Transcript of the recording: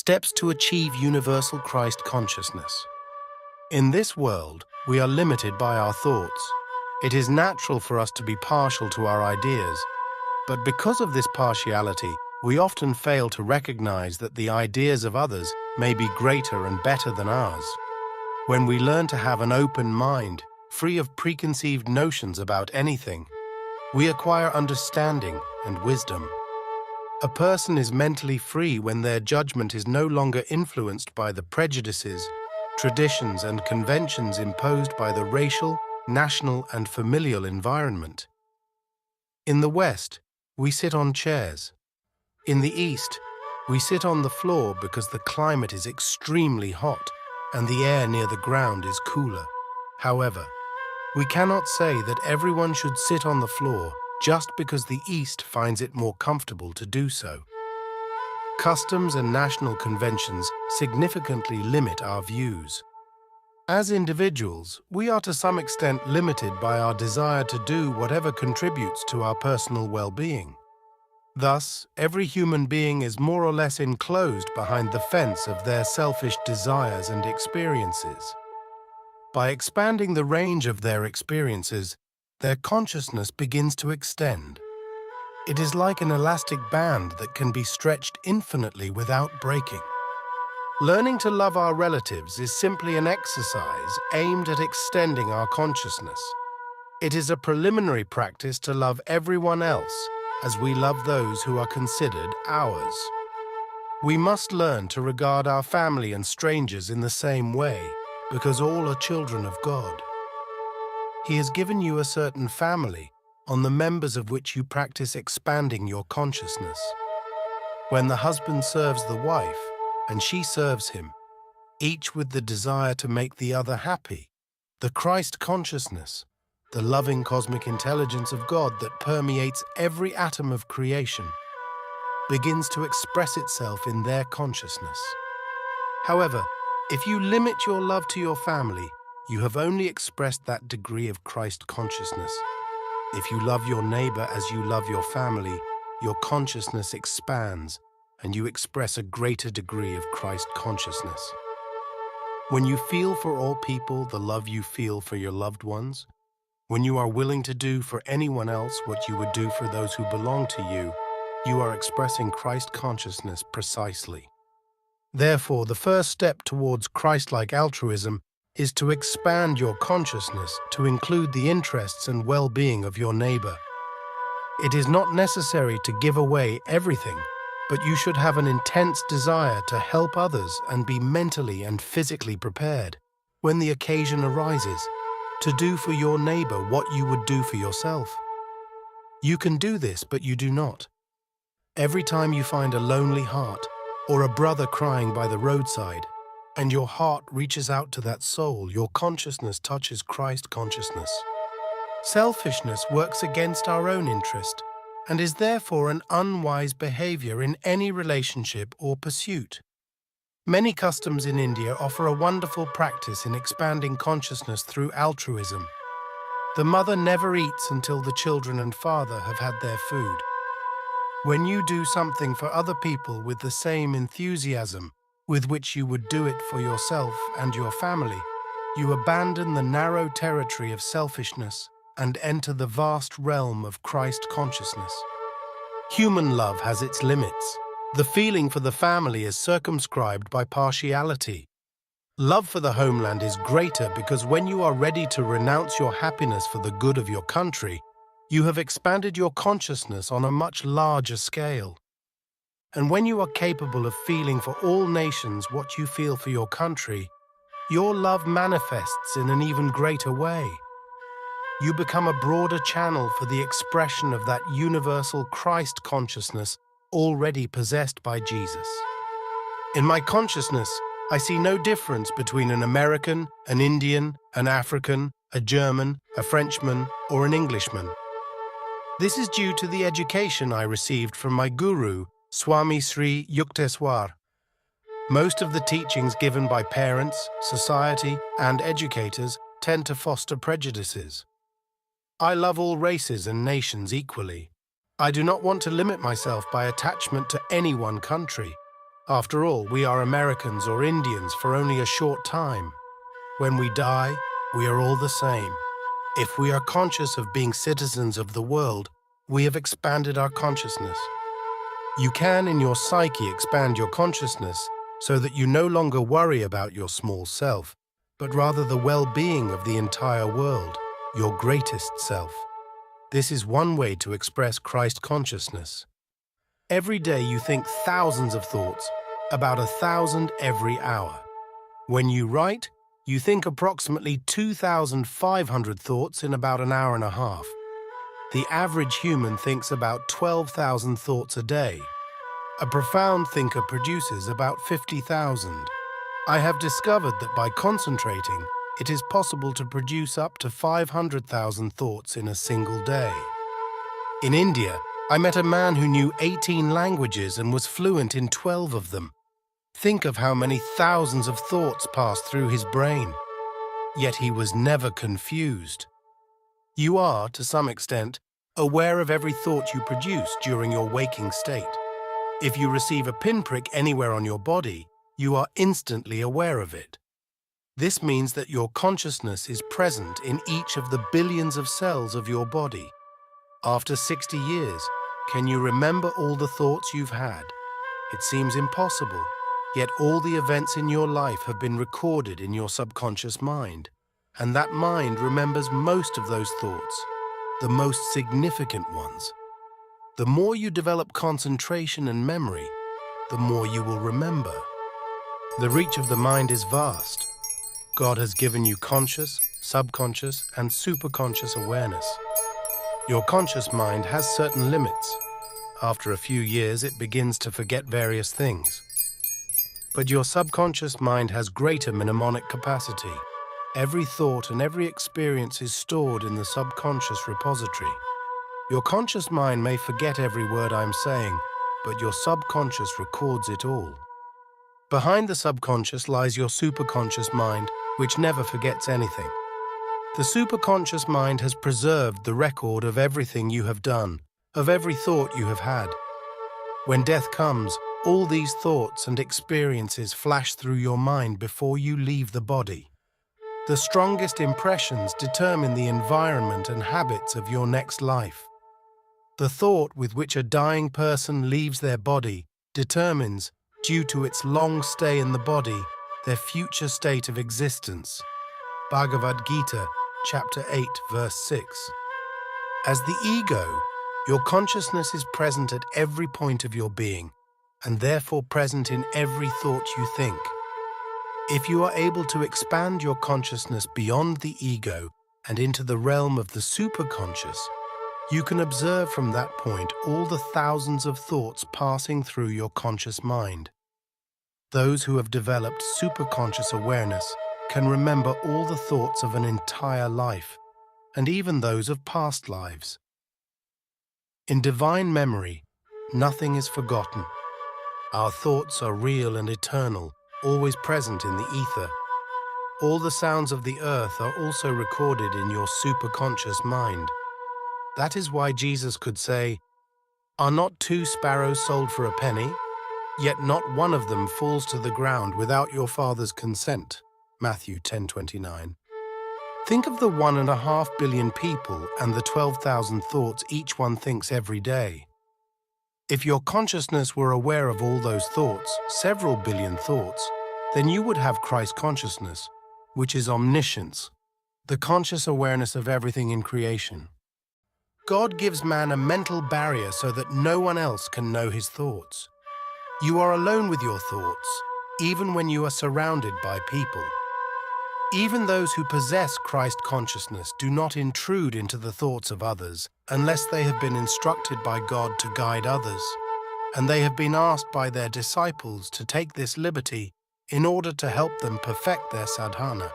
Steps to achieve universal Christ consciousness. In this world, we are limited by our thoughts. It is natural for us to be partial to our ideas, but because of this partiality, we often fail to recognize that the ideas of others may be greater and better than ours. When we learn to have an open mind, free of preconceived notions about anything, we acquire understanding and wisdom. A person is mentally free when their judgment is no longer influenced by the prejudices, traditions, and conventions imposed by the racial, national, and familial environment. In the West, we sit on chairs. In the East, we sit on the floor because the climate is extremely hot and the air near the ground is cooler. However, we cannot say that everyone should sit on the floor just because the East finds it more comfortable to do so. Customs and national conventions significantly limit our views. As individuals, we are to some extent limited by our desire to do whatever contributes to our personal well-being. Thus, every human being is more or less enclosed behind the fence of their selfish desires and experiences. By expanding the range of their experiences, their consciousness begins to extend. It is like an elastic band that can be stretched infinitely without breaking. Learning to love our relatives is simply an exercise aimed at extending our consciousness. It is a preliminary practice to love everyone else as we love those who are considered ours. We must learn to regard our family and strangers in the same way, because all are children of God. He has given you a certain family, on the members of which you practice expanding your consciousness. When the husband serves the wife, and she serves him, each with the desire to make the other happy, the Christ consciousness, the loving cosmic intelligence of God that permeates every atom of creation, begins to express itself in their consciousness. However, if you limit your love to your family, you have only expressed that degree of Christ consciousness. If you love your neighbor as you love your family, your consciousness expands and you express a greater degree of Christ consciousness. When you feel for all people the love you feel for your loved ones, when you are willing to do for anyone else what you would do for those who belong to you, you are expressing Christ consciousness precisely. Therefore, the first step towards Christ-like altruism is to expand your consciousness to include the interests and well-being of your neighbor. It is not necessary to give away everything, but you should have an intense desire to help others and be mentally and physically prepared, when the occasion arises, to do for your neighbor what you would do for yourself. You can do this, but you do not. Every time you find a lonely heart or a brother crying by the roadside, and your heart reaches out to that soul, your consciousness touches Christ consciousness. Selfishness works against our own interest and is therefore an unwise behavior in any relationship or pursuit. Many customs in India offer a wonderful practice in expanding consciousness through altruism. The mother never eats until the children and father have had their food. When you do something for other people with the same enthusiasm with which you would do it for yourself and your family, you abandon the narrow territory of selfishness and enter the vast realm of Christ consciousness. Human love has its limits. The feeling for the family is circumscribed by partiality. Love for the homeland is greater because when you are ready to renounce your happiness for the good of your country, you have expanded your consciousness on a much larger scale. And when you are capable of feeling for all nations what you feel for your country, your love manifests in an even greater way. You become a broader channel for the expression of that universal Christ consciousness already possessed by Jesus. In my consciousness, I see no difference between an American, an Indian, an African, a German, a Frenchman, or an Englishman. This is due to the education I received from my guru, Swami Sri Yukteswar. Most of the teachings given by parents, society, and educators tend to foster prejudices. I love all races and nations equally. I do not want to limit myself by attachment to any one country. After all, we are Americans or Indians for only a short time. When we die, we are all the same. If we are conscious of being citizens of the world, we have expanded our consciousness. You can, in your psyche, expand your consciousness so that you no longer worry about your small self, but rather the well-being of the entire world, your greatest self. This is one way to express Christ consciousness. Every day you think thousands of thoughts, about 1,000 every hour. When you write, you think approximately 2,500 thoughts in about an hour and a half. The average human thinks about 12,000 thoughts a day. A profound thinker produces about 50,000. I have discovered that by concentrating, it is possible to produce up to 500,000 thoughts in a single day. In India, I met a man who knew 18 languages and was fluent in 12 of them. Think of how many thousands of thoughts passed through his brain. Yet he was never confused. You are, to some extent, aware of every thought you produce during your waking state. If you receive a pinprick anywhere on your body, you are instantly aware of it. This means that your consciousness is present in each of the billions of cells of your body. After 60 years, can you remember all the thoughts you've had? It seems impossible, yet all the events in your life have been recorded in your subconscious mind, and that mind remembers most of those thoughts, the most significant ones. The more you develop concentration and memory, the more you will remember. The reach of the mind is vast. God has given you conscious, subconscious, and superconscious awareness. Your conscious mind has certain limits. After a few years, it begins to forget various things. But your subconscious mind has greater mnemonic capacity. Every thought and every experience is stored in the subconscious repository. Your conscious mind may forget every word I'm saying, but your subconscious records it all. Behind the subconscious lies your superconscious mind, which never forgets anything. The superconscious mind has preserved the record of everything you have done, of every thought you have had. When death comes, all these thoughts and experiences flash through your mind before you leave the body. The strongest impressions determine the environment and habits of your next life. The thought with which a dying person leaves their body determines, due to its long stay in the body, their future state of existence. Bhagavad Gita, chapter 8, verse 6. As the ego, your consciousness is present at every point of your being, and therefore present in every thought you think. If you are able to expand your consciousness beyond the ego and into the realm of the superconscious, you can observe from that point all the thousands of thoughts passing through your conscious mind. Those who have developed superconscious awareness can remember all the thoughts of an entire life, and even those of past lives. In divine memory, nothing is forgotten. Our thoughts are real and eternal, always present in the ether. All the sounds of the earth are also recorded in your superconscious mind. That is why Jesus could say, "Are not 2 sparrows sold for a penny? Yet not one of them falls to the ground without your Father's consent." Matthew 10:29. Think of the 1.5 billion people and the 12,000 thoughts each one thinks every day. If your consciousness were aware of all those thoughts, several billion thoughts, then you would have Christ consciousness, which is omniscience, the conscious awareness of everything in creation. God gives man a mental barrier so that no one else can know his thoughts. You are alone with your thoughts, even when you are surrounded by people. Even those who possess Christ consciousness do not intrude into the thoughts of others unless they have been instructed by God to guide others, and they have been asked by their disciples to take this liberty in order to help them perfect their sadhana.